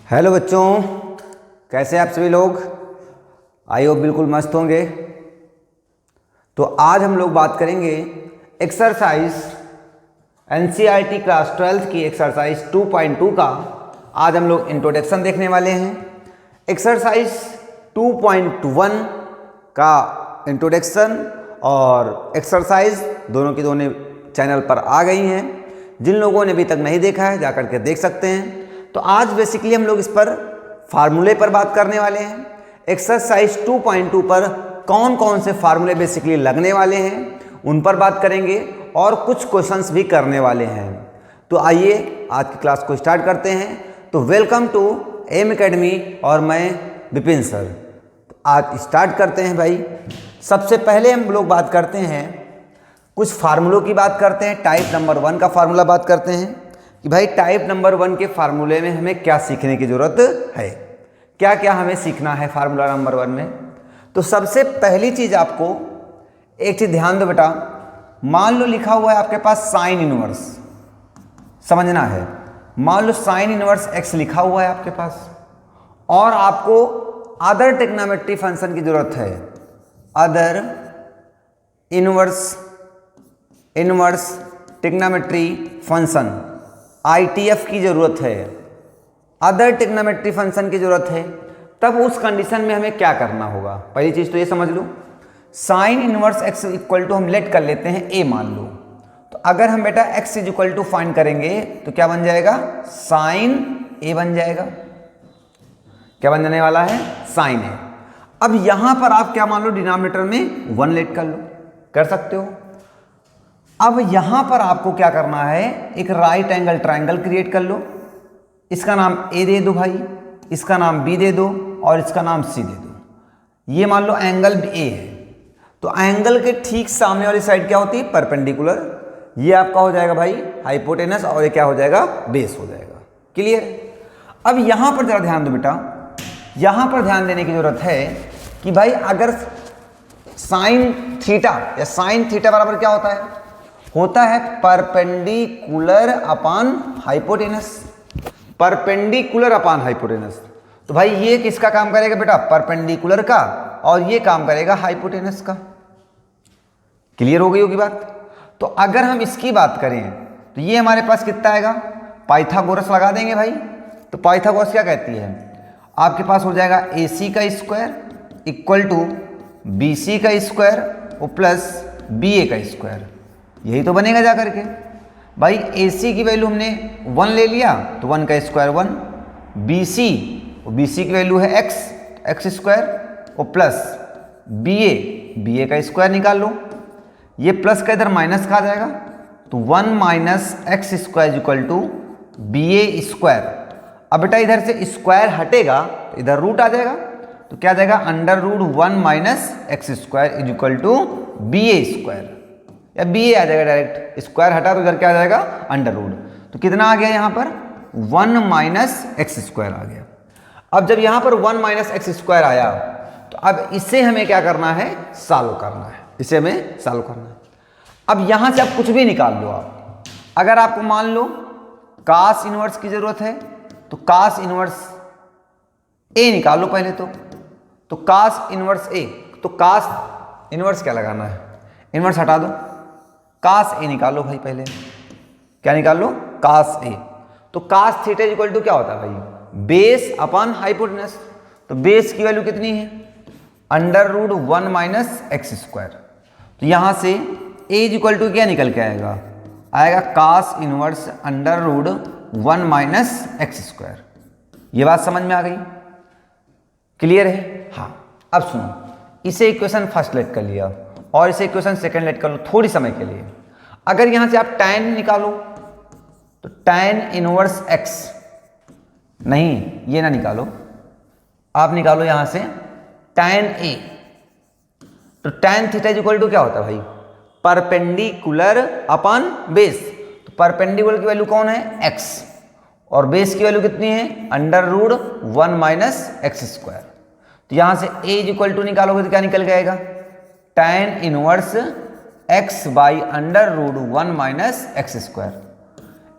Hello बच्चों, कैसे आप सभी लोग? आई होप बिल्कुल मस्त होंगे। तो आज हम लोग बात करेंगे एक्सरसाइज एनसीईआरटी क्लास 12 की एक्सरसाइज 2.2 का। आज हम लोग इंट्रोडक्शन देखने वाले हैं। एक्सरसाइज 2.1 का इंट्रोडक्शन और एक्सरसाइज दोनों की दोनों चैनल पर आ गई हैं। जिन लोगों ने अभी तक नहीं देखा है जाकर के देख सकते हैं। तो आज बेसिकली हम लोग इस पर फार्मूले पर बात करने वाले हैं। एक्सरसाइज 2.2 पर कौन कौन से फार्मूले बेसिकली लगने वाले हैं उन पर बात करेंगे और कुछ क्वेश्चंस भी करने वाले हैं। तो आइए आज की क्लास को स्टार्ट करते हैं। तो वेलकम टू एम एकेडमी और मैं विपिन सर। तो आज स्टार्ट करते हैं भाई। सबसे पहले हम लोग बात करते हैं, कुछ फार्मूलों की बात करते हैं। टाइप नंबर 1 का फार्मूला बात करते हैं कि भाई टाइप नंबर 1 के फार्मूले में हमें क्या सीखने की ज़रूरत है, क्या क्या हमें सीखना है फार्मूला नंबर 1 में। तो सबसे पहली चीज़ आपको एक चीज़ ध्यान दो बेटा, मान लो लिखा हुआ है आपके पास साइन इनवर्स, समझना है। मान लो साइन इनवर्स एक्स लिखा हुआ है आपके पास और आपको अदर ट्रिग्नोमेट्री फंक्शन की ज़रूरत है। Other inverse trigonometry function ITF की ज़रूरत है, अदर ट्रिग्नोमेट्री फंक्शन की ज़रूरत है। तब उस कंडीशन में हमें क्या करना होगा? पहली चीज़ तो ये समझ लो, sine inverse x equal to हम लेट कर लेते हैं ए मान लो। तो अगर हम बेटा x is equal to find करेंगे तो क्या बन जाएगा? साइन ए बन जाएगा। क्या बन जाने वाला है? साइन ए। अब यहां पर आप क्या मान लो, डिनोमिनेटर में 1 लेट कर लो, कर सकते हो। अब यहां पर आपको क्या करना है, एक राइट एंगल ट्रायंगल क्रिएट कर लो। इसका नाम ए दे दो भाई, इसका नाम बी दे दो और इसका नाम सी दे दो। ये मान लो एंगल ए है। तो एंगल के ठीक सामने वाली साइड क्या होती है? परपेंडिकुलर। ये आपका हो जाएगा भाई हाइपोटेनस और ये क्या हो जाएगा? बेस हो जाएगा। क्लियर? अब यहां पर जरा ध्यान दो बेटा, यहां पर ध्यान देने की जरूरत है कि भाई अगर साइन थीटा या साइन थीटा बराबर क्या होता है perpendicular upon hypotenuse. Perpendicular upon hypotenuse. तो भाई ये किसका काम करेगा बेटा? परपेंडिकुलर का, और ये काम करेगा हाइपोटेनस का। क्लियर हो गई होगी बात? तो अगर हम इसकी बात करें तो ये हमारे पास कितना आएगा? पाइथागोरस लगा देंगे भाई। तो पाइथागोरस क्या कहती है? आपके पास हो जाएगा AC का स्क्वायर इक्वल टू BC का स्क्वायर और प्लस BA का स्क्वायर। यही तो बनेगा जा करके भाई। AC की वैल्यू हमने 1 ले लिया तो 1 का स्क्वायर 1, BC की वैल्यू है x स्क्वायर और प्लस BA का स्क्वायर निकाल लो। ये प्लस का इधर माइनस का आ जाएगा तो 1 minus x square equal to BA square. अब बेटा इधर से स्क्वायर हटेगा तो इधर रूट आ जाएगा, तो क्या आ जाएगा? Under root 1 minus x square is equal to BA square, या BA आ जाएगा डायरेक्ट। स्क्वायर हटा तो इधर क्या आ जाएगा? Under root. तो कितना आ गया यहाँ पर? 1 माइनस एक्स स्क्वायर आ गया। अब जब यहाँ पर 1 माइनस एक्स स्क्वायर आया तो अब इसे हमें क्या करना है? सॉल्व करना है। इसे हमें सॉल्व करना है। अब यहाँ से आप कुछ भी निकाल लो। आप अगर आपको मान लो कास इनवर्स की जरूरत है तो कास इनवर्स ए निकालो पहले तो कास इनवर्स ए। तो कास इनवर्स क्या लगाना है? इनवर्स हटा दो, कास ए निकालो भाई। पहले क्या निकाल लो? कास ए। तो कास थीटा इक्वल टू क्या होता है भाई? Base upon hypotenuse. तो बेस की वैल्यू कितनी है? Under root 1 minus x square. तो यहां से ए इक्वल टू क्या निकल के आएगा cos inverse under root 1 minus x square. ये बात समझ में आ गई? क्लियर है? हाँ। अब सुनो, इसे इक्वेशन फर्स्ट लेट कर लिया और इसे इक्वेशन सेकंड लेट कर लो थोड़ी समय के लिए। अगर यहां से आप tan निकालो तो tan इनवर्स x, नहीं ये ना निकालो, आप निकालो यहां से tan a। तो tan थीटा इक्वल टू क्या होता है भाई? Perpendicular upon base. तो परपेंडिकुलर की वैल्यू कौन है? x, और बेस की वैल्यू कितनी है? Under root 1 minus x square. तो यहां से a इक्वल टू निकालोगे तो क्या निकल जाएगा? tan inverse x by under root 1 minus x square.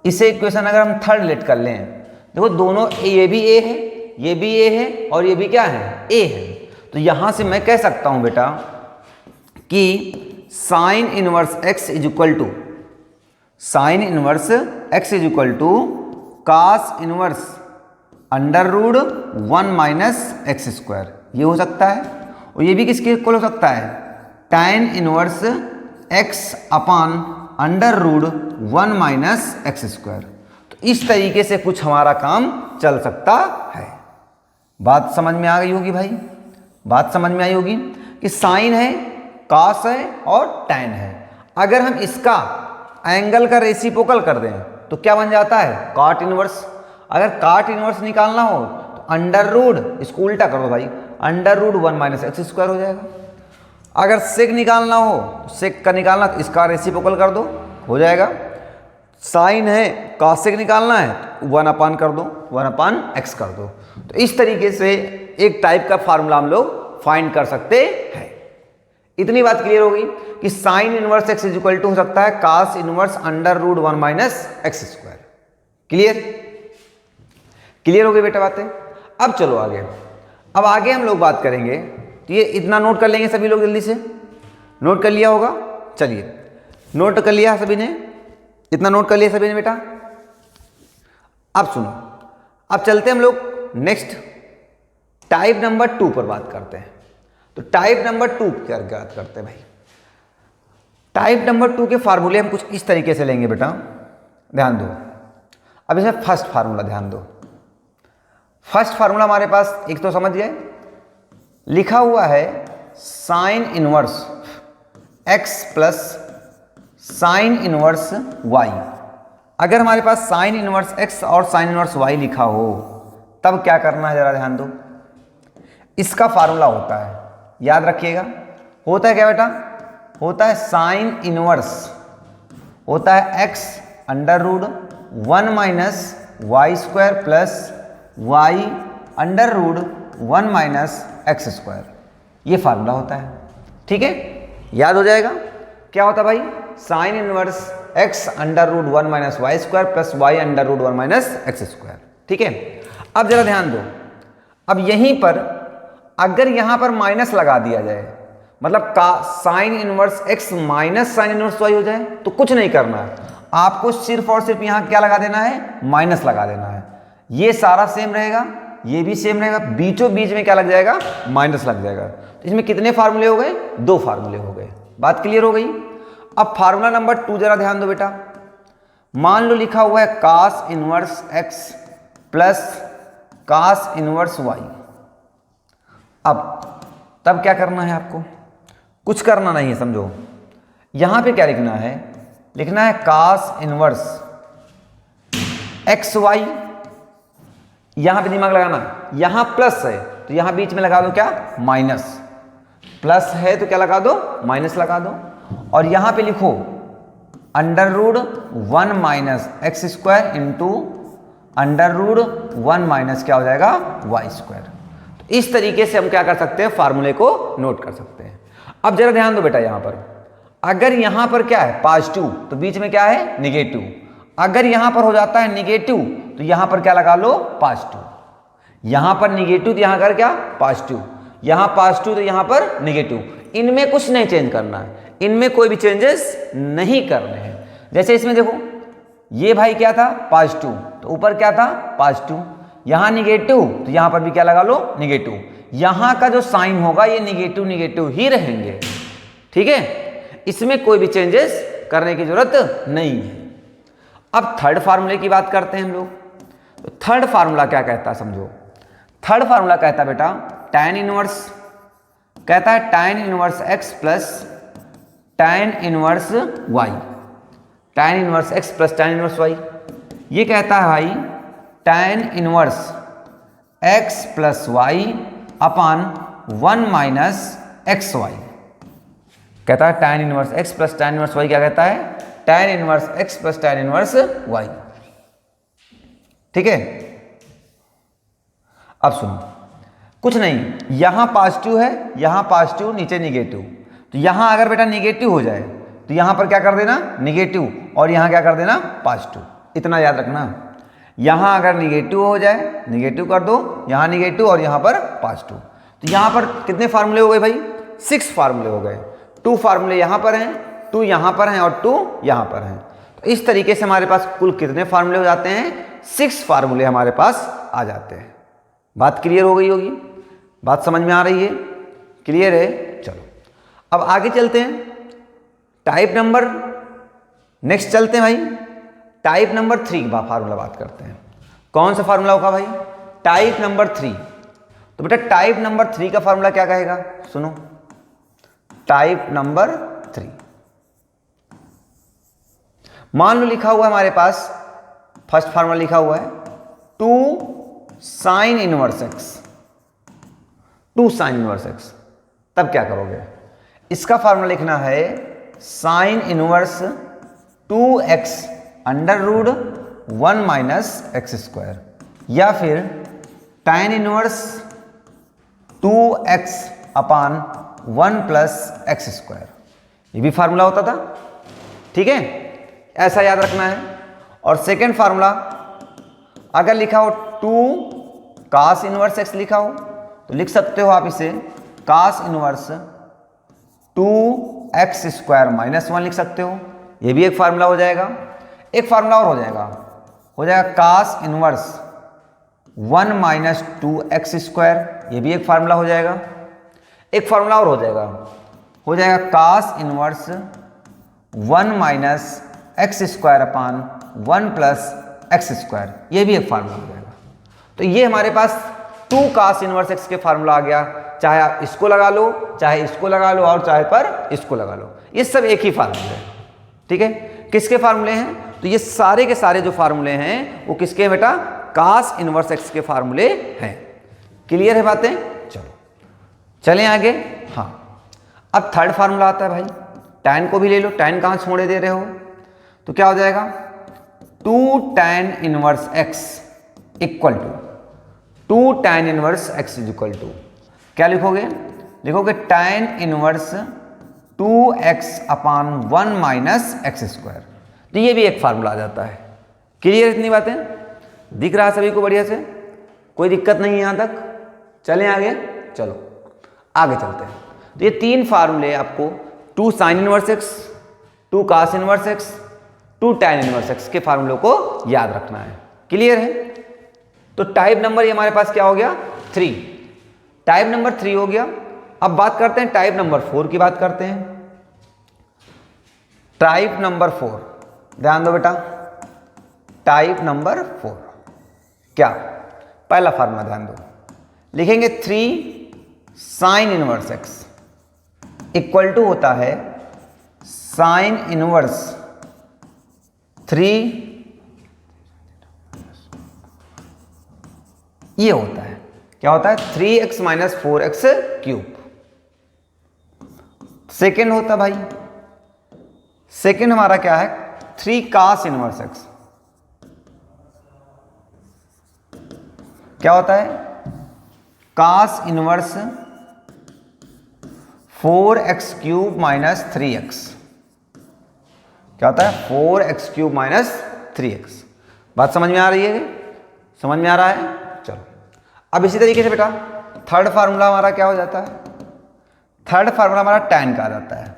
इसे इक्वेशन अगर हम थर्ड लेट कर लें देखो दोनों, ये भी ए है, ये भी ए है, और ये भी क्या है, ए है। तो यहां से मैं कह सकता हूं बेटा कि sine inverse x is equal to, sine inverse x is equal to cos inverse under root 1 minus x square, ये हो सकता है। और ये भी किसके इक्वल हो सकता है, tan inverse x upon under root 1 minus x square. तो इस तरीके से कुछ हमारा काम चल सकता है। बात समझ में आ गई होगी भाई, बात समझ में आई होगी कि साइन है, कास है और tan है। अगर हम इसका एंगल का रेसिप्रोकल कर दें तो क्या बन जाता है, काट इनवर्स। अगर काट इनवर्स निकालना हो तो अंडर रूड, इसको उल्टा कर दो भाई, under root 1 minus x square हो जाएगा। अगर सेक निकालना हो तो सेक का निकालना तो इसका रेसिप्रोकल कर दो, हो जाएगा। साइन है, कासेक निकालना है तो 1 अपान कर दो, 1 अपान एक्स कर दो। तो इस तरीके से एक टाइप का फार्मूला हम लोग फाइंड कर सकते हैं। इतनी बात क्लियर होगी कि sine inverse x is equal to हो सकता है cos inverse under root 1 minus x square. Clear, clear हो गई बेटा बातें। अब चलो आगे, अब आगे हम लोग बात करेंगे। तो ये इतना नोट कर लेंगे सभी लोग, जल्दी से नोट कर लिया होगा। चलिए नोट कर लिया सभी ने, इतना नोट कर लिया सभी ने बेटा। अब सुनो, अब चलते हम लोग नेक्स्ट टाइप नंबर 2 पर बात करते हैं। तो टाइप नंबर 2 क्या बात करते हैं भाई। टाइप नंबर 2 के फार्मूले हम कुछ इस तरीके से लेंगे बेटा, ध्यान दो। अब इसमें फर्स्ट फार्मूला ध्यान दो। फर्स्ट फार्मूला हमारे पास एक तो समझ गए, लिखा हुआ है sine inverse x plus sine inverse y. अगर हमारे पास साइन इनवर्स एक्स और साइन इनवर्स वाई लिखा हो तब क्या करना है, जरा ध्यान दो। इसका फार्मूला होता है, याद रखिएगा, होता है क्या बेटा, होता है साइन इनवर्स, होता है x under root 1 minus y square plus y under root 1 minus x square. ये फार्मूला होता है, ठीक है, याद हो जाएगा। क्या होता है भाई, sine inverse x under root 1 minus y square plus y under root 1 minus x square, ठीक है। अब जरा ध्यान दो, अब यहीं पर अगर यहां पर माइनस लगा दिया जाए, मतलब का sine inverse x minus sine inverse y हो जाए, तो कुछ नहीं करना है आपको, सिर्फ और सिर्फ यहां क्या लगा देना है, माइनस लगा देना है। ये सारा सेम रहेगा, ये भी सेम रहेगा, बीचों बीच में क्या लग जाएगा, माइनस लग जाएगा। तो इसमें कितने फार्मूले हो गए, 2 फार्मूले हो गए। बात क्लियर हो गई। अब फार्मूला नंबर 2 जरा ध्यान दो बेटा। मान लो लिखा हुआ है cos inverse x plus cos inverse y. अब तब क्या करना है आपको, कुछ करना नहीं है, समझो। यहां पे क्या लिखना है, लिखना है कास इनवर्स एक्स वाई। यहां पे दिमाग लगाना, यहां प्लस है तो यहां बीच में लगा दो क्या, माइनस। प्लस है तो क्या लगा दो, माइनस लगा दो। और यहां पे लिखो under root 1 minus x square into under root 1 minus क्या हो जाएगा, वाई स्क्वायर। तो इस तरीके से हम क्या कर सकते हैं, फार्मूले को नोट कर सकते हैं। अब जरा ध्यान दो बेटा, यहां पर अगर यहां पर क्या है पॉजिटिव तो बीच में क्या है, निगेटिव। अगर यहां पर हो जाता है निगेटिव तो यहां पर क्या लगा लो, पॉजिटिव। यहां पर निगेटिव तो यहां कर क्या, पॉजिटिव। यहां पॉजिटिव तो यहां पर निगेटिव। इनमें कुछ नहीं चेंज करना है, इनमें कोई भी चेंजेस नहीं करने हैं। जैसे इसमें देखो, ये भाई क्या था, पॉजिटिव, तो ऊपर क्या था, पॉजिटिव। यहां निगेटिव तो यहां पर भी क्या लगा लो, निगेटिव। यहां का जो साइन होगा ये निगेटिव निगेटिव ही रहेंगे, ठीक है। इसमें कोई भी चेंजेस करने की जरूरत नहीं है। अब थर्ड फार्मूले की बात करते हैं हम लोग। तो थर्ड फार्मूला क्या कहता है, समझो। थर्ड फार्मूला कहता है बेटा tan इनवर्स, कहता है tan inverse x plus tan inverse y। tan inverse x plus tan inverse y, ये कहता है भाई tan inverse x plus y अपान 1 माइनस एक्स वाई। कहता है tan inverse x plus tan inverse y क्या कहता है, tan inverse x plus tan inverse y, ठीक है। अब सुनो, कुछ नहीं, यहां पॉजिटिव है, यहां पॉजिटिव, नीचे निगेटिव। तो यहां अगर बेटा निगेटिव हो जाए तो यहां पर क्या कर देना, निगेटिव, और यहां क्या कर देना, पॉजिटिव। इतना याद रखना। यहाँ अगर निगेटिव हो जाए, निगेटिव कर दो, यहाँ निगेटिव और यहाँ पर पॉजिटिव, तो यहाँ पर कितने फार्मूले हो गए भाई? 6 फार्मूले हो गए। 2 फार्मूले यहाँ पर हैं, 2 यहाँ पर हैं और 2 यहाँ पर हैं। तो इस तरीके से हमारे पास कुल कितने फार्मूले हो जाते हैं? 6 फार्मूले हमारे पास आ जाते हैं। बात क्लियर हो गई होगी? बात समझ में आ रही है? क्लियर है? चलो अब आगे चलते हैं। टाइप नंबर नेक्स्ट चलते हैं भाई, टाइप नंबर 3 का फार्मूला बात करते हैं। कौन सा फार्मूला होगा भाई? Type number 3। तो बेटा टाइप नंबर 3 का फार्मूला क्या कहेगा? सुनो, टाइप नंबर 3 मान लो लिखा हुआ है हमारे पास, फर्स्ट फार्मूला लिखा हुआ है 2 sine inverse x, 2 sine inverse x. तब क्या करोगे? इसका फार्मूला लिखना है sine inverse 2x under root 1 minus x square, या फिर tan इनवर्स 2x अपान 1 प्लस एक्स स्क्वायर। ये भी फार्मूला होता था, ठीक है, ऐसा याद रखना है। और सेकेंड फार्मूला अगर लिखा हो 2 कास इनवर्स एक्स लिखा हो तो लिख सकते हो आप इसे कास इनवर्स 2x स्क्वायर माइनस 1 लिख सकते हो, ये भी एक फार्मूला हो जाएगा। एक फार्मूला और हो जाएगा cos inverse 1 minus 2x square, ये भी एक फार्मूला हो जाएगा। एक फार्मूला और हो जाएगा cos inverse 1 minus x square upon 1 plus x square, ये भी एक फार्मूला हो जाएगा। तो ये हमारे पास 2 कास इनवर्स एक्स के फार्मूला आ गया। चाहे आप इसको लगा लो, चाहे इसको लगा लो और चाहे पर इसको लगा लो, ये सब एक ही फार्मूले हैं, ठीक है। किसके फार्मूले हैं? तो ये सारे के सारे जो फार्मूले हैं वो किसके हैं बेटा? कास इनवर्स एक्स के फार्मूले हैं। क्लियर है बातें? चलो चलें आगे। हाँ, अब थर्ड फार्मूला आता है भाई, tan को भी ले लो। tan कहाँ छोड़े दे रहे हो? तो क्या हो जाएगा? 2 tan inverse x equal to 2 tan inverse x is equal to क्या लिखोगे? लिखोगे tan इनवर्स 2x अपान 1 माइनस एक्स स्क्वायर। तो ये भी एक फार्मूला आ जाता है। क्लियर इतनी बातें? दिख रहा है सभी को बढ़िया से? कोई दिक्कत नहीं है यहाँ तक? चलें आगे। चलो आगे चलते हैं। तो ये 3 फार्मूले आपको 2 sine inverse x, 2 cos inverse x, 2 tan inverse x के फार्मूलों को याद रखना है। क्लियर है? तो टाइप नंबर ये हमारे पास क्या हो गया? 3। टाइप नंबर 3 हो गया। अब बात करते हैं टाइप नंबर 4 की बात करते हैं। टाइप नंबर 4, ध्यान दो बेटा, टाइप नंबर 4 क्या? पहला फार्मूला ध्यान दो, लिखेंगे 3 sine inverse x equal to होता है साइन इनवर्स 3, ये होता है, क्या होता है? 3x minus 4x cube. Second होता भाई, सेकेंड हमारा क्या है? 3 कास इनवर्स एक्स। क्या होता है? Cos inverse 4x cube minus 3x। क्या होता है? 4x cube minus 3x। बात समझ में आ रही है? समझ में आ रहा है? चलो अब इसी तरीके से बेटा थर्ड फार्मूला हमारा क्या हो जाता है? थर्ड फार्मूला हमारा tan का आ जाता है।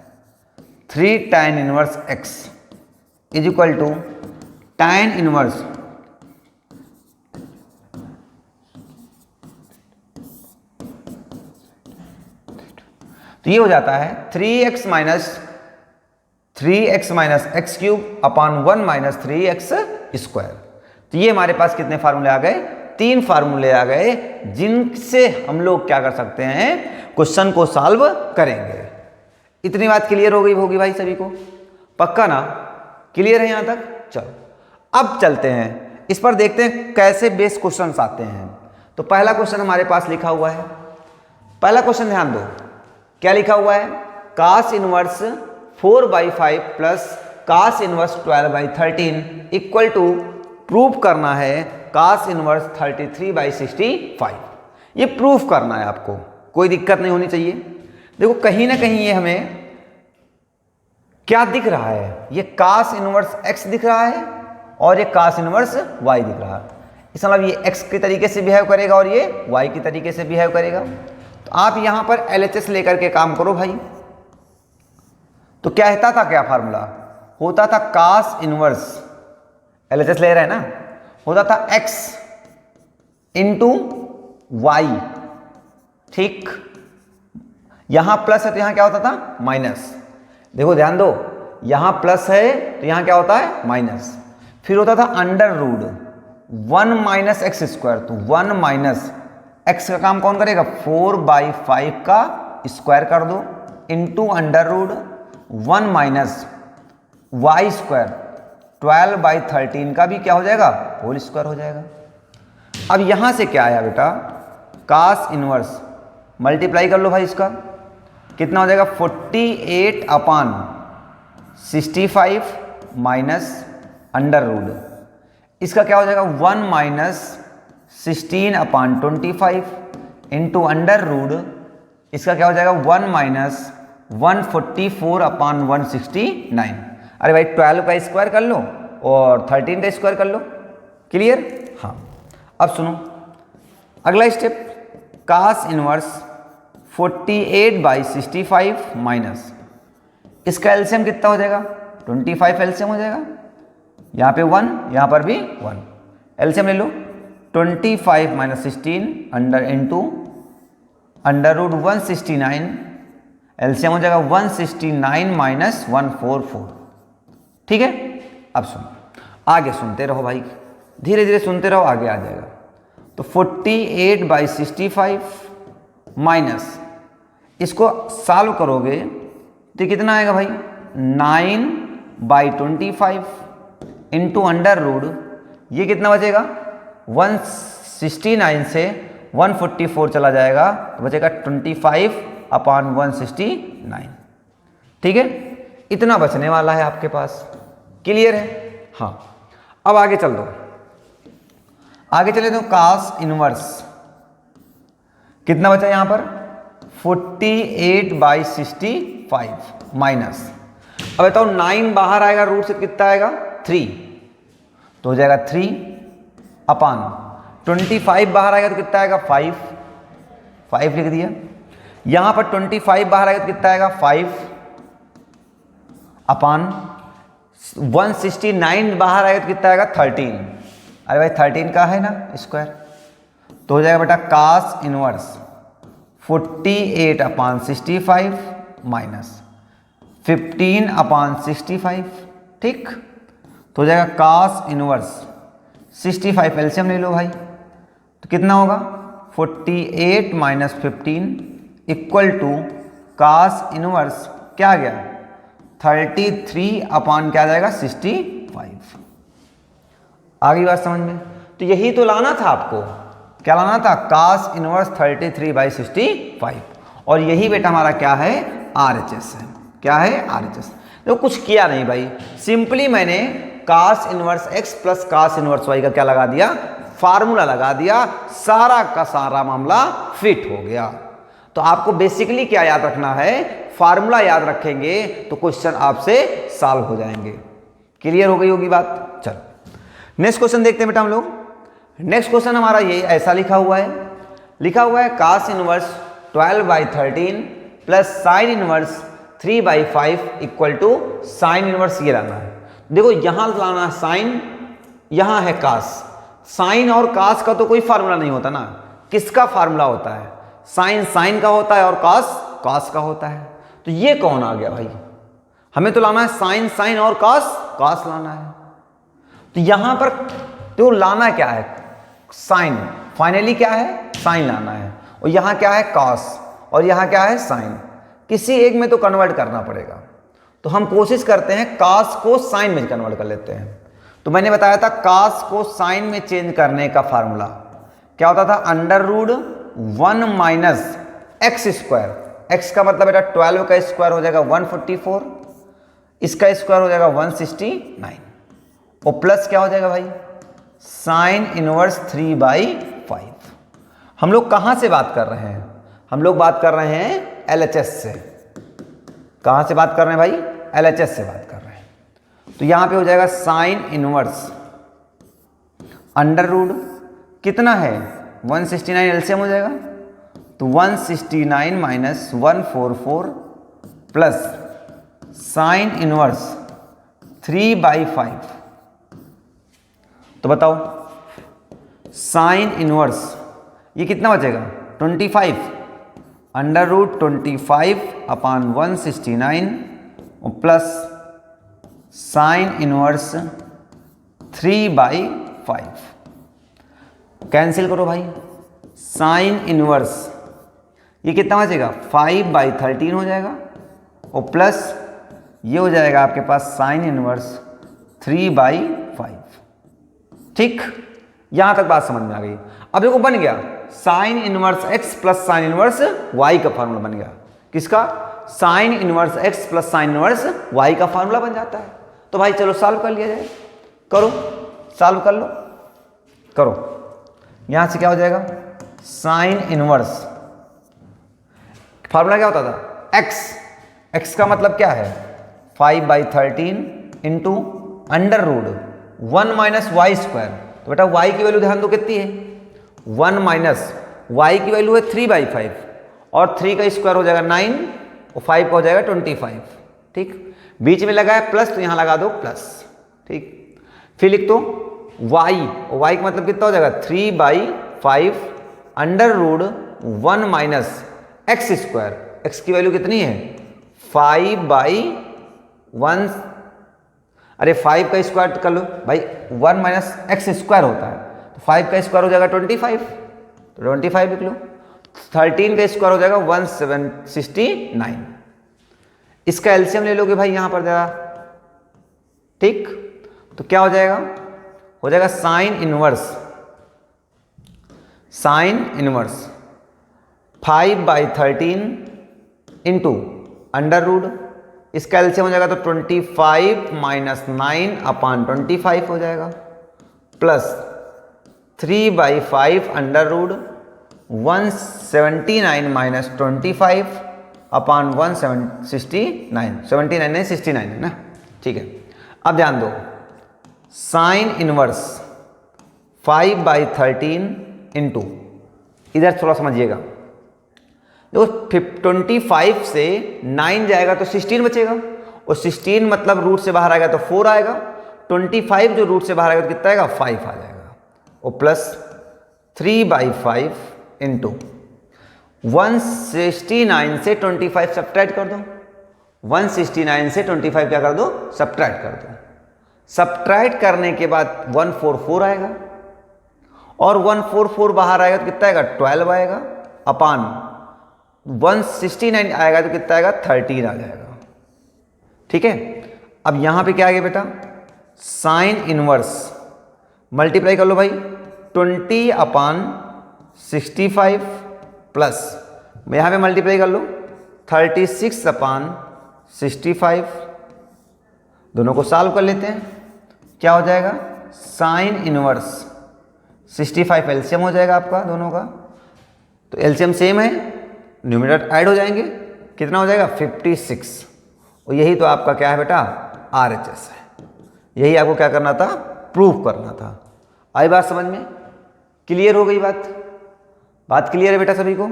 3 tan inverse x is equal to tan inverse तो ये हो जाता है 3x minus x cube upon 1 minus 3x square. तो ये हमारे पास कितने फार्मूले आ गए? 3 फार्मूले आ गए, जिनसे हम लोग क्या कर सकते हैं? क्वेश्चन को सॉल्व करेंगे। इतनी बात क्लियर हो गई होगी भाई सभी को? पक्का ना? क्लियर है यहां तक? चलो अब चलते हैं, इस पर देखते हैं कैसे बेस क्वेश्चंस आते हैं। तो पहला क्वेश्चन हमारे पास लिखा हुआ है। पहला क्वेश्चन ध्यान दो, क्या लिखा हुआ है? Cos inverse 4/5 plus cos inverse 12/13 equal to proof करना है कास इनवर्स 33/65। ये प्रूफ करना है आपको, कोई दिक्कत नहीं होनी चाहिए। देखो कहीं ना कहीं ये हमें क्या दिख रहा है? ये कास इनवर्स x दिख रहा है और ये कास इनवर्स y दिख रहा है। इसका मतलब ये x के तरीके से बिहेव करेगा और ये y के तरीके से बिहेव करेगा। तो आप यहां पर LHS लेकर के काम करो भाई। तो क्या होता था, क्या फार्मूला होता था, कास इनवर्स, LHS ले रहे हैं ना, होता था x इंटू वाई, ठीक। यहां प्लस है तो यहां क्या होता था, माइनस। देखो ध्यान दो, यहां प्लस है तो यहां क्या होता है, माइनस। फिर होता था under root 1 minus x square, तो 1 माइनस एक्स का काम कौन करेगा, 4/5 का स्क्वायर कर दो, into under root 1 minus y square 12/13 का भी क्या हो जाएगा, होल स्क्वायर हो जाएगा। अब यहां से क्या आया बेटा, कास इनवर्स, मल्टीप्लाई कर लो भाई, इसका कितना हो जाएगा, 48/65 माइनस अंडर रूट, इसका क्या हो जाएगा 1 माइनस 16/25 इंटू अंडर रूट, इसका क्या हो जाएगा 1 माइनस 144/169। अरे भाई 12 का स्क्वायर कर लो और 13 का स्क्वायर कर लो, क्लियर। हाँ अब सुनो अगला स्टेप, कास इनवर्स 48/65 माइनस, इसका एलसीएम कितना हो जाएगा, 25 एलसीएम हो जाएगा, यहाँ पे 1, यहाँ पर भी 1, एलसीएम ले लो, 25 minus 16 under into under root 169, LCM हो जाएगा 169 माइनस 144, ठीक है। अब सुनो, आगे सुनते रहो भाई, धीरे धीरे सुनते रहो, आगे आ जाएगा। तो 48/65 माइनस, इसको सॉल्व करोगे तो कितना आएगा भाई, 9/25 इंटू अंडर रूट, ये कितना बचेगा, 169 से 144 चला जाएगा तो बचेगा 25/169, ठीक है। इतना बचने वाला है आपके पास, क्लियर है। हाँ अब आगे चल दो, आगे चले तो कास इनवर्स कितना बचा यहां पर, 48/65 माइनस, अब बताओ 9 बाहर आएगा रूट से, कितना आएगा 3, तो हो जाएगा 3/25 बाहर आएगा तो कितना आएगा 5 लिख दिया। यहां पर 25 बाहर आएगा तो कितना आएगा 5/169 बाहर आएगा तो कितना आएगा 13, अरे भाई 13 का है ना स्क्वायर, तो हो जाएगा बेटा कास इनवर्स 48/65 माइनस 15/65, ठीक। तो हो जाएगा कास इनवर्स 65, एलसीएम ले लो भाई, तो कितना होगा 48 minus 15 equal to cos inverse क्या आ गया 33 क्या आ जाएगा 65। आगे बात समझ में, तो यही तो लाना था आपको, क्या लाना था, कास इनवर्स 33/65, और यही बेटा हमारा क्या है, RHS है, क्या है RHS। तो कुछ किया नहीं भाई, सिंपली मैंने cos inverse x plus cos inverse y का क्या लगा दिया, फार्मूला लगा दिया, सारा का सारा मामला फिट हो गया। तो आपको बेसिकली क्या याद रखना है, फार्मूला याद रखेंगे तो क्वेश्चन आपसे सॉल्व हो जाएंगे। क्लियर हो गई होगी बात। चलो नेक्स्ट क्वेश्चन देखते हैं बेटा हम लोग। नेक्स्ट क्वेश्चन हमारा ये ऐसा लिखा हुआ है, cos inverse 12/13 plus sine inverse 3/5 equal to sine inverse ये लाना है। देखो यहां लाना है साइन, यहां है कास, साइन और कास का तो कोई फार्मूला नहीं होता ना, किसका फार्मूला होता है, साइन साइन का होता है और कास कास का होता है। तो ये कौन आ गया भाई, हमें तो लाना है साइन साइन और कास कास लाना है। तो यहां पर तो लाना क्या है, साइन, फाइनली क्या है साइन लाना है, और यहां क्या है कास, और यहां क्या है साइन, किसी एक में तो कन्वर्ट करना पड़ेगा। तो हम कोशिश करते हैं कास को साइन में कन्वर्ट कर लेते हैं। तो मैंने बताया था कास को साइन में चेंज करने का फार्मूला क्या होता था, under root 1 minus x square, x का मतलब बेटा 12 का स्क्वायर हो जाएगा 144, इसका स्क्वायर हो जाएगा 169, और प्लस क्या हो जाएगा भाई साइन इनवर्स 3/5। हम लोग कहां से बात कर रहे हैं, हम लोग बात कर रहे हैं LHS से। कहां से बात कर रहे हैं भाई, LHS से बात कर रहे हैं। तो यहां पे हो जाएगा साइन इनवर्स अंडर रूट कितना है 169, एलसीएम हो जाएगा तो 169 माइनस 144 प्लस साइन इनवर्स 3/5। तो बताओ साइन इनवर्स ये कितना बचेगा 25, अंडर रूट 25 अपान 169 और प्लस साइन इनवर्स 3/5। कैंसिल करो भाई, साइन इनवर्स ये कितना बचेगा 5/13 हो जाएगा और प्लस ये हो जाएगा आपके पास साइन इनवर्स 3/5। ठीक, यहां तक बात समझ में आ गई। अब देखो बन गया sine inverse x plus sine inverse y का फार्मूला बन गया। किसका? Sine inverse x plus sine inverse y का फार्मूला बन जाता है। तो भाई चलो सॉल्व कर लिया जाए, करो सॉल्व कर लो, करो। यहां से क्या हो जाएगा साइन इनवर्स फार्मूला क्या होता था x का मतलब क्या है 5/13 into under root 1 minus y square. तो बेटा y की वैल्यू ध्यान दो कितनी है 1 माइनस y की वैल्यू है 3/5 और 3 का स्क्वायर हो जाएगा 9 और 5 का हो जाएगा 25। ठीक, बीच में लगा है प्लस तो यहां लगा दो प्लस। ठीक, फिर लिख दो y, और y का मतलब कितना हो जाएगा 3/5 under root 1 minus x square. X की वैल्यू कितनी है 5/1, अरे 5 का स्क्वायर कर लो भाई, 1 माइनस एक्स स्क्वायर होता है तो 5 का स्क्वायर हो जाएगा 25, तो 25 लिख लो। 13 का स्क्वायर हो जाएगा 1769। इसका एलसीएम ले लोगे भाई यहां पर जरा। ठीक, तो क्या हो जाएगा sine inverse 5/13 into under root, इसका एलसीएम हो जाएगा तो 25 माइनस 9 अपान 25 हो जाएगा प्लस 3/5 अंडर रूट 179 माइनस 25 अपान 169 है ना। ठीक है, अब ध्यान दो साइन इनवर्स 5/13 इंटू, इधर थोड़ा समझिएगा, देखो 25 से 9 जाएगा तो 16 बचेगा और 16 मतलब रूट से बाहर आएगा तो 4 आएगा। 25 जो रूट से बाहर आएगा तो कितना आएगा 5 आ जाएगा और प्लस 3/5 इंटू 169 से 25 सब्ट्रैक्ट कर दो। 169 से 25 क्या कर दो सब्ट्रैक्ट कर दो। सब्ट्रैक्ट करने के बाद 144 आएगा और 144 बाहर आएगा तो कितना आएगा 12 आएगा अपान 169 आएगा तो कितना आएगा 13 आ जाएगा। ठीक है, अब यहां पे क्या आ गया बेटा साइन इनवर्स मल्टीप्लाई कर लो भाई 20 अपान 65 प्लस यहां पे मल्टीप्लाई कर लो 36 अपान 65, दोनों को सॉल्व कर लेते हैं। क्या हो जाएगा साइन इनवर्स 65 एलसीएम हो जाएगा आपका दोनों का, तो एलसीएम सेम है, न्यूमरेटर ऐड हो जाएंगे, कितना हो जाएगा 56। और यही तो आपका क्या है बेटा आरएचएस है, यही आपको क्या करना था प्रूफ करना था। आई बात समझ में? क्लियर हो गई बात क्लियर है बेटा सभी को?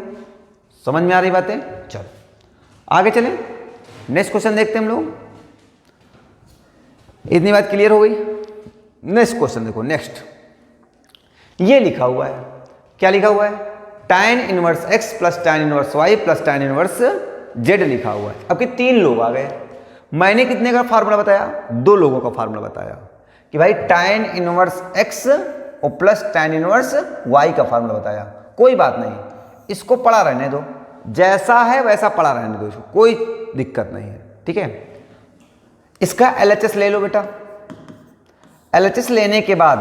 समझ में आ रही बातें? चलो आगे चलें, नेक्स्ट क्वेश्चन देखते हैं हम लोग। इतनी बात क्लियर हो गई, नेक्स्ट क्वेश्चन देखो। नेक्स्ट ये लिखा हुआ है, क्या लिखा हुआ है tan inverse x plus tan inverse y plus tan inverse z लिखा हुआ है। अब कि 3 लोग आ गए, मैंने कितने का फार्मूला बताया 2 लोगों का फार्मूला बताया कि भाई tan इनवर्स x और प्लस tan इनवर्स y का फार्मूला बताया। कोई बात नहीं, इसको पढ़ा रहने दो, जैसा है वैसा पढ़ा रहने दो, इसको कोई दिक्कत नहीं है। ठीक है, इसका LHS ले लो बेटा। LHS लेने के बाद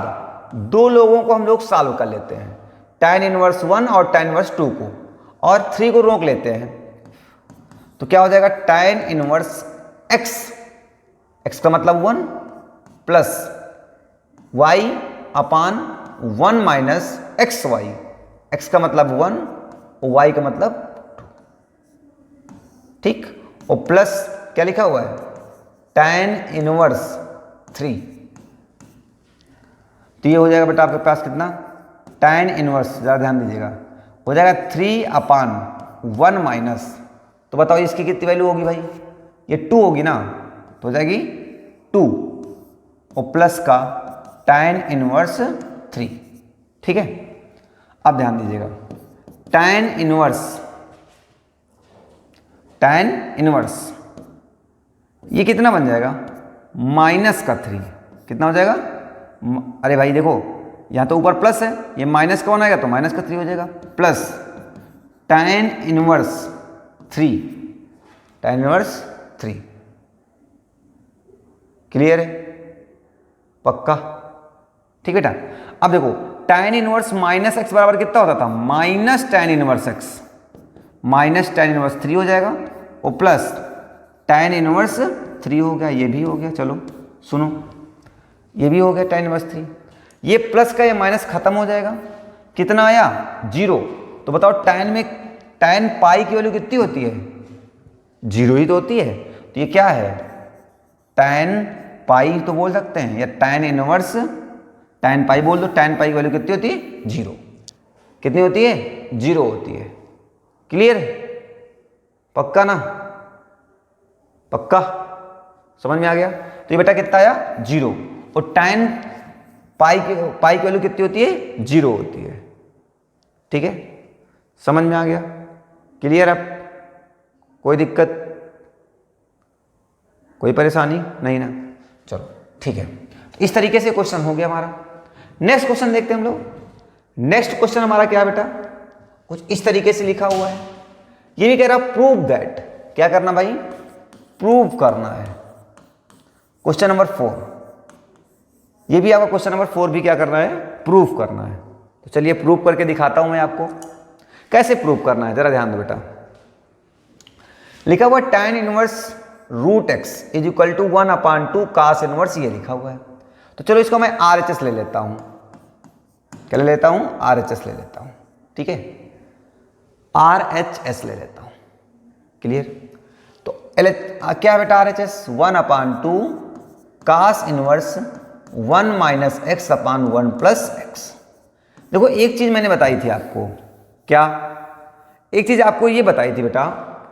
2 लोगों को हम लोग सॉल्व कर लेते हैं, tan इनवर्स 1 और tan इनवर्स 2 को, और 3 को रोक लेते हैं। तो क्या हो जाएगा tan इनवर्स x का मतलब 1 प्लस y अपान 1 माइनस एक्स वाई, x का मतलब 1 और y का मतलब 2। ठीक, और प्लस क्या लिखा हुआ है tan इनवर्स 3। तो ये हो जाएगा बेटा आपके पास कितना, tan इनवर्स, ज़रा ध्यान दीजिएगा, हो जाएगा 3/1 माइनस, तो बताओ इसकी कितनी वैल्यू होगी भाई, ये 2 होगी ना, तो हो जाएगी 2 और प्लस का tan इनवर्स 3। ठीक है, अब ध्यान दीजिएगा, tan इनवर्स ये कितना बन जाएगा, माइनस का 3, कितना हो जाएगा, अरे भाई देखो यहाँ तो ऊपर प्लस है, ये माइनस का 1 आएगा तो माइनस का 3 हो जाएगा, प्लस tan इनवर्स 3। क्लियर है, पक्का, ठीक बेटा। अब देखो tan इनवर्स माइनस एक्स बराबर कितना होता था, minus tan inverse x, minus tan inverse 3 हो जाएगा और प्लस tan इनवर्स 3 हो गया, ये भी हो गया, चलो सुनो, ये भी हो गया tan इनवर्स 3, ये प्लस का ये माइनस खत्म हो जाएगा, कितना आया 0, तो बताओ tan पाई की वैल्यू कितनी होती है, 0 ही तो होती है, तो ये क्या है, tan पाई तो बोल सकते हैं, या tan पाई बोल दो, tan पाई की वैल्यू कितनी होती है 0, कितनी होती है 0 होती है। क्लियर, पक्का ना, पक्का, समझ में आ गया। तो ये बेटा कितना आया 0, और tan पाई की वैल्यू कितनी होती है 0 होती है। ठीक है, समझ में आ गया, क्लियर। अब कोई दिक्कत, कोई परेशानी नहीं ना, चलो ठीक है, इस तरीके से क्वेश्चन हो गया हमारा। नेक्स्ट क्वेश्चन देखते हैं हम लोग। नेक्स्ट क्वेश्चन हमारा क्या है बेटा, कुछ इस तरीके से लिखा हुआ है, ये भी कह रहा प्रूव दैट, क्या करना भाई, प्रूव करना है। क्वेश्चन नंबर 4, ये भी आपका क्वेश्चन नंबर 4 भी क्या करना है, प्रूव करना है। तो चलिए प्रूव करके दिखाता हूं मैं आपको कैसे प्रूव करना है, जरा ध्यान दो बेटा। लिखा हुआ tan inverse root x is equal to 1/2 cos inverse, ये लिखा हुआ है। तो चलो इसको मैं RHS ले लेता हूं, क्या ले लेता हूं, RHS ले लेता हूं, ठीक है, RHS ले लेता हूं। क्लियर, तो क्या है बेटा RHS, 1/2 cos inverse 1 minus x upon 1 plus x. देखो एक चीज मैंने बताई थी आपको, क्या, एक चीज आपको ये बताई थी बेटा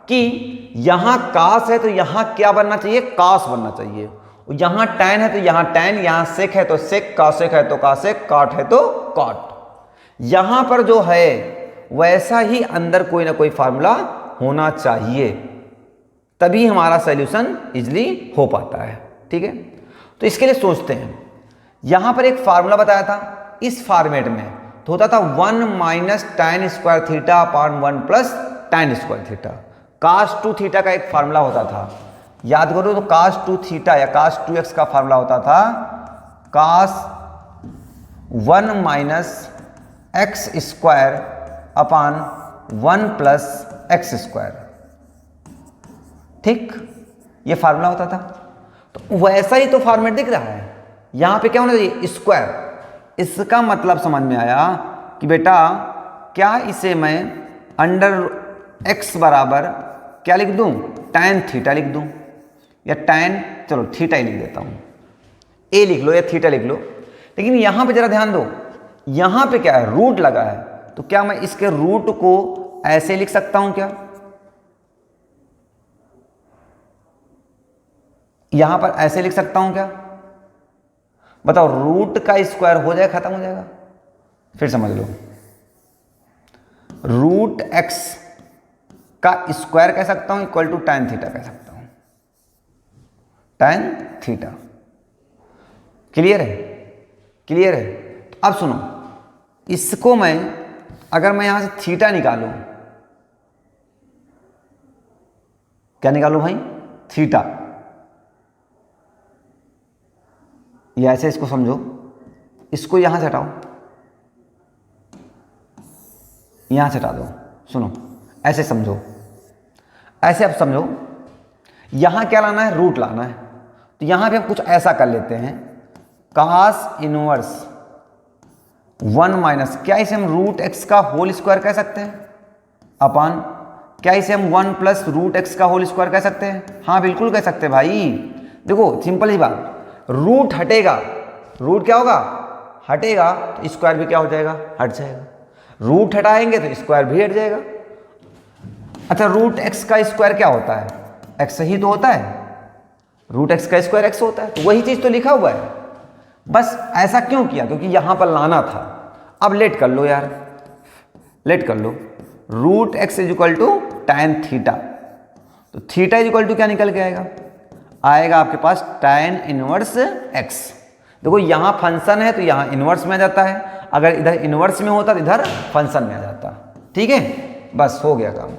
कि यहां कास है तो यहां क्या बनना चाहिए, कास बनना चाहिए, और यहां टैन है तो यहां टैन, यहां सेक है तो सेक, कासेक है तो कासेक, काट है तो काट। यहां पर जो है वैसा ही अंदर कोई ना कोई फार्मूला होना चाहिए, तभी हमारा सॉल्यूशन इजीली हो पाता है। ठीक है, तो इसके लिए सोचते हैं, यहां पर एक फार्मूला बताया था, इस फॉर्मेट में तो होता था 1 minus tan square theta upon 1 plus tan square theta. cos 2 theta का एक फार्मूला होता था, याद करो, तो cos 2 थीटा या cos 2x का फार्मूला होता था cos 1 minus x square upon 1 plus x square. ठीक, ये फार्मूला होता था, तो वैसा ही तो फॉर्मेट दिख रहा है। यहां पे क्या होना चाहिए, स्क्वायर। इसका मतलब समझ में आया कि बेटा क्या इसे मैं अंडर x बराबर क्या लिख दूं, tan थीटा लिख दूं, या tan, चलो थीटा ही लिख देता हूं, a लिख लो या थीटा लिख लो। लेकिन यहां पे जरा ध्यान दो, यहां पे क्या है, रूट लगा है, तो क्या मैं इसके रूट को ऐसे लिख सकता हूं क्या, यहां पर ऐसे लिख सकता हूं क्या, बताओ, रूट का स्क्वायर हो जाएगा, खत्म हो जाएगा। फिर समझ लो, रूट एक्स का स्क्वायर कह सकता हूं इक्वल टू tan थीटा कह सकता हूं, tan थीटा। क्लियर है, क्लियर है। अब सुनो, इसको मैं अगर मैं यहां से थीटा निकालूं, क्या निकालूं भाई, थीटा, या ऐसे इसको समझो, इसको यहां से हटाओ, यहां से हटा दो, सुनो ऐसे समझो, ऐसे आप समझो, यहां क्या लाना है, रूट लाना है, तो यहां पे हम कुछ ऐसा कर लेते हैं, cos इनवर्स 1 माइनस, क्या इसे हम रूट एक्स का होल स्क्वायर कह सकते हैं, अपान, क्या इसे हम 1 प्लस रूट एक्स का होल स्क्वायर कह सकते हैं, हाँ बिल्कुल कह सकते हैं भाई। देखो सिंपल ही बात, रूट हटेगा, रूट क्या होगा, हटेगा तो स्क्वायर भी क्या हो जाएगा, हट जाएगा। रूट हटाएंगे तो स्क्वायर भी हट जाएगा। अच्छा, रूट एक्स का स्क्वायर क्या होता है, एक्स ही तो होता है, रूट एक्स का स्क्वायर एक्स होता है, तो वही चीज तो लिखा हुआ है। बस ऐसा क्यों किया, क्योंकि यहां पर लाना था। अब लेट कर लो यार, लेट कर लो। Root x is equal to tan theta, तो थीटा इज इक्वल टू क्या निकल के आएगा, आएगा आपके पास टैन इनवर्स एक्स। देखो यहां फंक्शन है तो यहां इनवर्स में आ जाता है, अगर इधर इनवर्स में होता तो इधर फंक्शन में आ जाता। ठीक है, बस हो गया काम।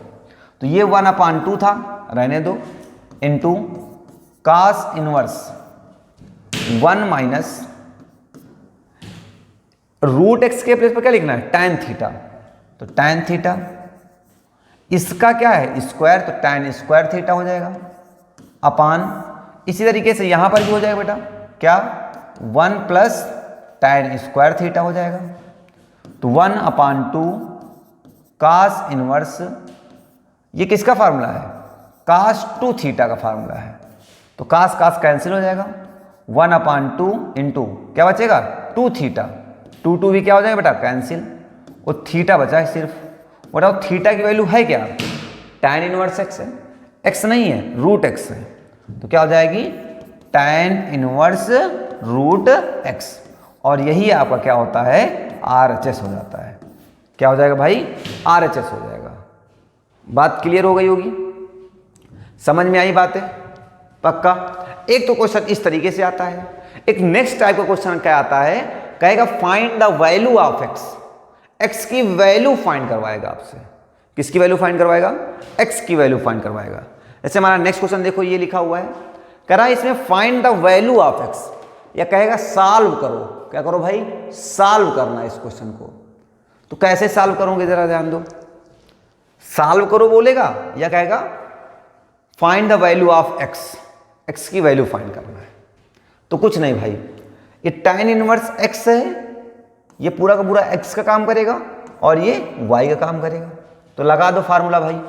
तो ये 1/2 था, रहने दो, इनटू कास इनवर्स 1 माइनस रूट एक्स के प्लेस पर क्या लिखना है, टैन थीटा, तो टैन थीटा, इसका क्या है स्क्वायर, तो टैन स्क्वायर थीटा हो जाएगा अपान, इसी तरीके से यहां पर भी हो जाएगा बेटा क्या, 1 प्लस टैन स्क्वायर थीटा हो जाएगा। तो 1/2 कास इनवर्स, ये किसका फार्मूला है, कास 2 थीटा का फार्मूला है, तो कास कास कैंसिल हो जाएगा, 1/2 इंटू क्या बचेगा 2 थीटा, 2 भी क्या हो जाएगा बेटा कैंसिल, वो थीटा बचा है सिर्फ। बताओ थीटा की वैल्यू है क्या, टैन इनवर्स एक्स है, एक्स नहीं है रूट एक्स है, तो क्या हो जाएगी टैन इनवर्स रूट एक्स, और यही आपका क्या होता है RHS हो जाता है। क्या हो जाएगा भाई, RHS हो जाएगा। बात क्लियर हो गई होगी, समझ में आई बातें पक्का। एक तो क्वेश्चन इस तरीके से आता है, एक नेक्स्ट टाइप का क्वेश्चन क्या आता है, कहेगा find the value of x, x की वैल्यू फाइंड करवाएगा आपसे। किसकी वैल्यू फाइंड करवाएगा, एक्स की वैल्यू फाइंड करवाएगा। जैसे हमारा नेक्स्ट क्वेश्चन देखो, ये लिखा हुआ है, कह रहा है इसमें find the value of x, या कहेगा सॉल्व करो। क्या करो भाई, सॉल्व करना है इस क्वेश्चन को। तो कैसे सॉल्व करोगे जरा ध्यान दो, सॉल्व करो बोलेगा या कहेगा find the value of x, x की वैल्यू फाइंड करना है। तो कुछ नहीं भाई, ये टैन इनवर्स एक्स है, ये पूरा का पूरा एक्स का काम करेगा और ये वाई का काम करेगा। तो लगा दो फार्मूला भाई,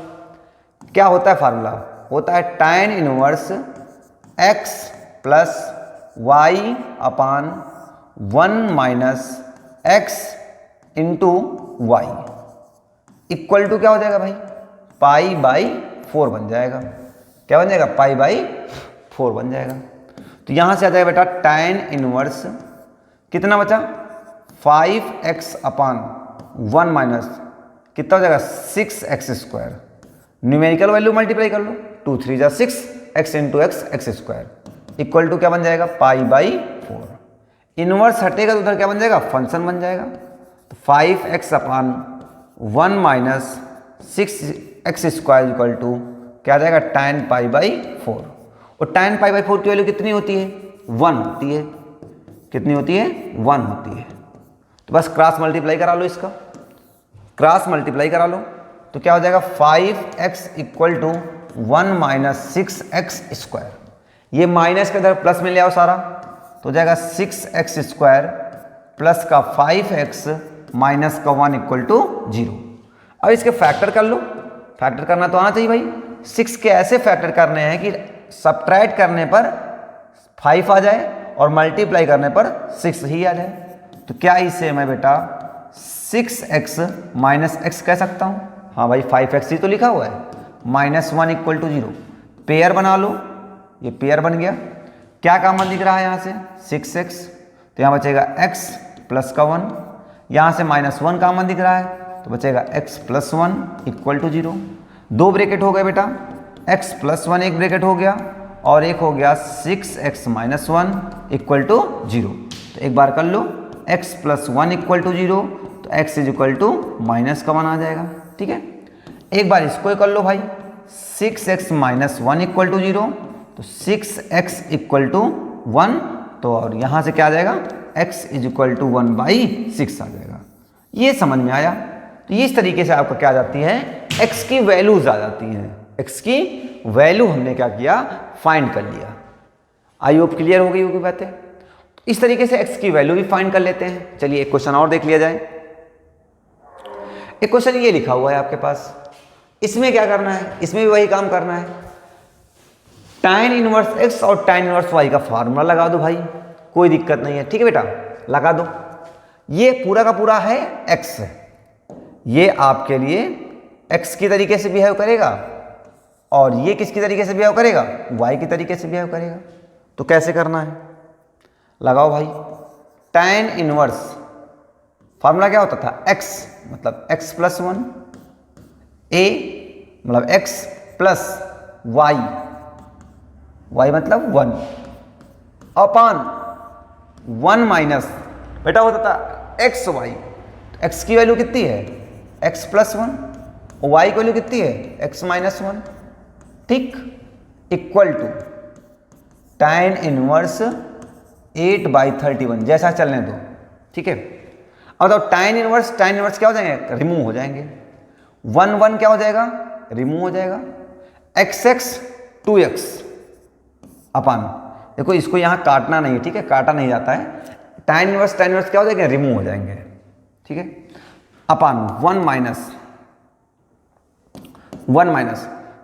क्या होता है फार्मूला, होता है tan inverse x plus y upon 1 minus x into y equal to क्या हो जाएगा भाई, पाई बाई 4 बन जाएगा। क्या बन जाएगा, पाई बाई 4 बन जाएगा। तो यहां से आ जाएगा बेटा टैन इनवर्स कितना बचा, 5x अपान 1 माइनस कितना हो जाएगा 6x square, numerical value multiply कर लो, 2 3 जा 6 x into x square equal to क्या बन जाएगा, पाई बाई 4। इनवर्स हटेगा तो उधर क्या बन जाएगा, फंक्शन बन जाएगा। तो 5x upon 1 minus 6x square equal to क्या आ जाएगा, टैन पाई बाई 4। और टैन पाई बाई 4 की वैल्यू कितनी होती है, 1 होती है। कितनी होती है, 1 होती है। तो बस क्रॉस मल्टीप्लाई करा लो, इसका क्रॉस मल्टीप्लाई करा लो, तो क्या हो जाएगा 5x equal to 1 minus 6x square, ये माइनस के इधर प्लस में ले आओ सारा, तो हो जाएगा 6x स्क्वायर प्लस का 5x माइनस का 1 इक्वल टू 0। अब इसके फैक्टर कर लो, फैक्टर करना तो आना चाहिए भाई। 6 के ऐसे फैक्टर करने हैं कि सब्ट्रैक्ट करने पर 5 आ जाए और मल्टीप्लाई करने पर 6 ही आ जाए। तो क्या इसे मैं बेटा 6x माइनस एक्स कह सकता हूँ, हाँ भाई 5x ही तो लिखा हुआ है, माइनस 1 इक्वल टू 0। पेयर बना लो, ये पेयर बन गया। क्या कॉमन दिख रहा है यहाँ से, 6x, तो यहाँ बचेगा x प्लस का 1, यहाँ से माइनस 1 कॉमन दिख रहा है तो बचेगा x plus 1 equal to 0। 2 bracket हो गए बेटा, x प्लस 1 एक ब्रैकेट हो गया और एक हो गया 6x माइनस 1 इक्वल टू 0। तो एक बार कर लो, x प्लस 1 इक्वल टू 0, तो x is equal to minus का 1 आ जाएगा। ठीक है, एक बार इसको कर लो भाई, 6x माइनस 1 इक्वल टू 0, तो 6x इक्वल टू 1, तो और यहाँ से क्या आ जाएगा, x is equal to 1 by 6 आ जाएगा। ये समझ में आया। तो इस तरीके से आपको क्या आ जाती है, x की वैल्यूज आ जाती हैं। x की वैल्यू हमने क्या किया, फाइंड कर लिया। आई होप क्लियर हो गई होगी बातें। इस तरीके से x की वैल्यू भी फाइंड कर लेते हैं। चलिए एक क्वेश्चन और देख लिया जाए। एक क्वेश्चन ये लिखा हुआ है आपके पास, इसमें क्या करना है, इसमें भी वही काम करना है। tan इनवर्स x और tan इनवर्स y का फार्मूला लगा दो भाई, कोई दिक्कत नहीं है। ठीक है बेटा, लगा दो। ये पूरा का पूरा है x, ये आपके लिए x की तरीके से बिहेव करेगा और ये किसकी तरीके से बिहेव करेगा, y की तरीके से बिहेव करेगा। तो कैसे करना है, लगाओ भाई। tan इनवर्स फार्मूला क्या होता था, x मतलब x प्लस 1, a मतलब x प्लस y, y मतलब 1 अपान 1 माइनस बेटा होता था एक्स वाई। एक्स की वैल्यू कितनी है, x प्लस 1, और y की वैल्यू कितनी है, x माइनस 1, ठीक, इक्वल टू tan इनवर्स 8/31, जैसा चलने दो, ठीक है। अब बताओ tan इनवर्स क्या हो जाएंगे, रिमूव हो जाएंगे। 1 क्या हो जाएगा, रिमूव हो जाएगा। x 2x अपान, देखो इसको यहां काटना नहीं है, ठीक है, काटा नहीं जाता है। tan इनवर्स क्या हो जाएगा, रिमूव हो जाएंगे, ठीक है। अपान 1 माइनस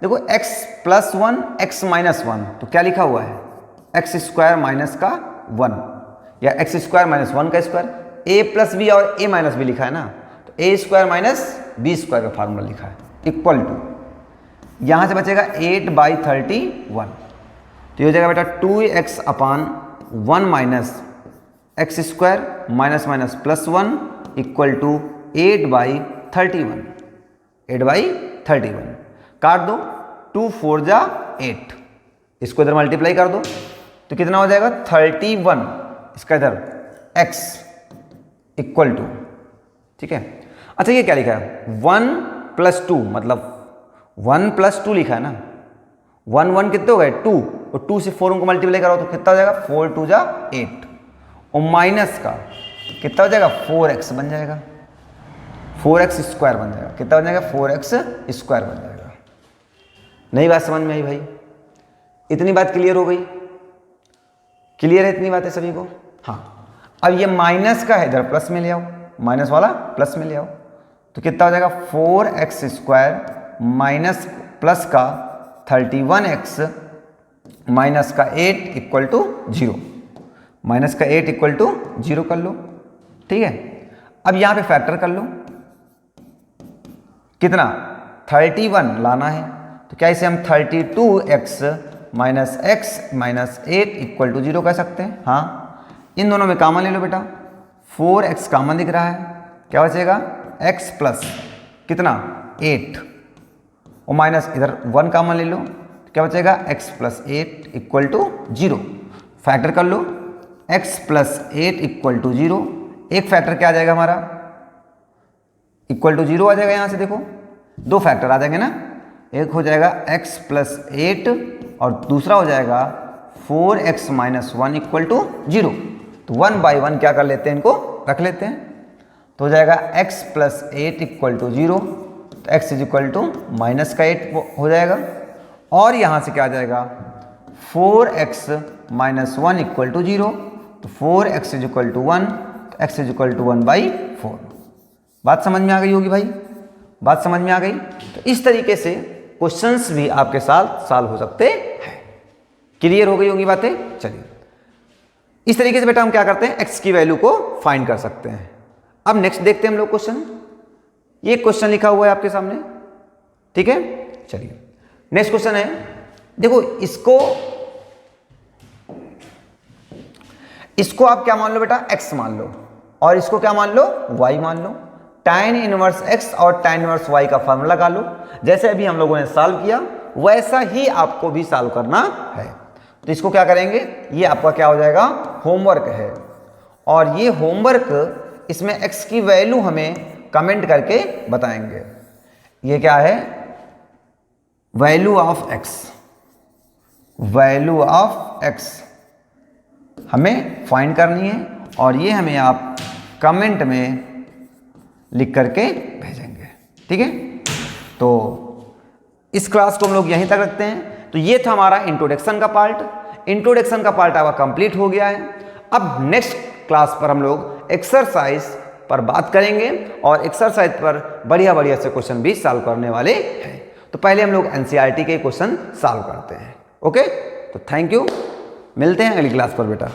देखो x प्लस 1 x माइनस 1, तो क्या लिखा हुआ है, एक्स स्क्वायर माइनस का 1 या एक्स स्क्वायर माइनस 1 का स्क्वायर, a प्लस बी और a माइनस बी लिखा है ना, तो a square minus b square का फार्मूला लिखा है, इक्वल टू यहां से बचेगा 8/31, तो ये हो जाएगा बेटा 2x upon 1 minus x square minus minus plus 1 equal to 8/31, 8/31 काट दो, 2 4 जा 8, इसको इधर मल्टीप्लाई कर दो तो कितना हो जाएगा 31, इसका इधर x इक्वल टू, ठीक है। अच्छा ये क्या लिखा है, 1 प्लस 2 मतलब 1 प्लस 2 लिखा है ना, 1 कितने हो गए 2, और 2 से 4 को मल्टीप्लाई करो तो कितना हो जाएगा 4 2 जा 8, और माइनस का कितना हो जाएगा 4x बन जाएगा, 4x स्क्वायर बन जाएगा, कितना बन जाएगा 4x स्क्वायर बन जाएगा। नई बात समझ में आई भाई, इतनी बात क्लियर हो गई, क्लियर है इतनी बातें सभी को, हाँ। अब ये माइनस का है, इधर प्लस में ले आओ, माइनस वाला प्लस में ले आओ, तो कितना हो जाएगा 4x स्क्वायर माइनस प्लस का 31x माइनस का 8 इक्वल टू 0, माइनस का 8 इक्वल टू 0 कर लो, ठीक है। अब यहां पे फैक्टर कर लो, कितना 31 लाना है, तो क्या इसे हम 32x minus x minus 8 equal to 0 कह सकते हैं, हाँ। इन दोनों में कॉमन ले लो बेटा, 4x कॉमन दिख रहा है, क्या बचेगा x प्लस कितना 8, और माइनस इधर 1 कॉमन ले लो, तो क्या बचेगा x plus 8 equal to 0, factor कर लो, x प्लस 8 इक्वल टू 0, एक फैक्टर क्या आ जाएगा हमारा, इक्वल टू 0 आ जाएगा, यहां से देखो 2 फैक्टर आ जाएंगे ना, एक हो जाएगा x प्लस 8 और दूसरा हो जाएगा 4x माइनस 1 इक्वल टू 0, तो 1/1 क्या कर लेते हैं, इनको रख लेते हैं, तो हो जाएगा x प्लस 8 इक्वल टू 0, तो x is equal to minus का 8 हो जाएगा, और यहाँ से क्या आ जाएगा 4x माइनस 1 इक्वल टू 0, तो 4x इज इक्वल टू 1, तो x इज इक्वल टू 1/4। बात समझ में आ गई होगी भाई, बात समझ में आ गई। तो इस तरीके से क्वेश्चंस भी आपके साथ सॉल्व हो सकते हैं, क्लियर हो गई होंगी बातें। चलिए इस तरीके से बेटा हम क्या करते हैं, x की वैल्यू को फाइंड कर सकते हैं। अब नेक्स्ट देखते हैं हम लोग क्वेश्चन, ये क्वेश्चन लिखा हुआ है आपके सामने, ठीक है। चलिए नेक्स्ट क्वेश्चन है, देखो इसको आप क्या मान लो बेटा, x मान लो, और इसको क्या मान लो, y मान लो। tan इनवर्स x और tan इनवर्स y का फॉर्मूला लगा लो, जैसे अभी हम लोगों ने सॉल्व किया वैसा ही आपको भी सॉल्व करना है। तो इसको क्या करेंगे, ये आपका क्या हो जाएगा, होमवर्क है, और ये होमवर्क इसमें x की वैल्यू हमें कमेंट करके बताएंगे। ये क्या है, value of x, value of x हमें फाइंड करनी है, और ये हमें आप कमेंट में लिख करके भेजेंगे, ठीक है। तो इस क्लास को हम लोग यहीं तक रखते हैं। तो ये था हमारा इंट्रोडक्शन का पार्ट, इंट्रोडक्शन का पार्ट आपका कंप्लीट हो गया है। अब नेक्स्ट क्लास पर हम लोग एक्सरसाइज पर बात करेंगे, और एक्सरसाइज पर बढ़िया बढ़िया से क्वेश्चन भी सॉल्व करने वाले हैं। तो पहले हम लोग एनसीईआरटी के क्वेश्चन सॉल्व करते हैं, ओके। तो थैंक यू, मिलते हैं अगली क्लास पर बेटा।